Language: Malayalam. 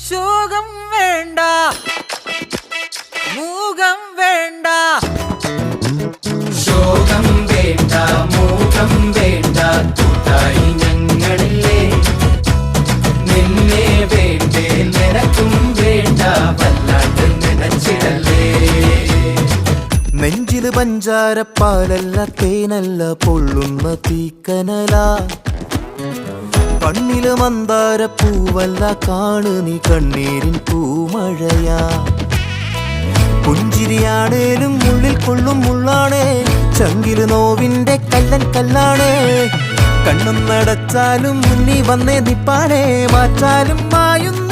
ശോകം വേണ്ട, മൂകം വേണ്ട. ശോകം വേണ്ട, മൂകം വേണ്ട, കൂട്ടായി ഞങ്ങളില്ലേ. നിന്നെ വേണ്ടേ, നിനക്കും വേണ്ട, വല്ലാണ്ട് നനച്ചിടല്ലേ. നെഞ്ചില് പഞ്ചാരപ്പാലല്ല, തേനല്ല, പൊള്ളുന്ന തീക്കനല. കണ്ണില് മന്ദാരപ്പൂവല്ല, കാണു നീ കണ്ണീരിൻ പൂമഴയാ. പുഞ്ചിരിയാണേലും ഉള്ളിൽ കൊള്ളും മുള്ളാണേ, ചങ്കില് നോവിന്റെ കല്ലൻ കല്ലാണേ. കണ്ണും നടച്ചാലും മുന്നി വന്നേ നിപ്പാനേ, മാറ്റാലും മായുന്ന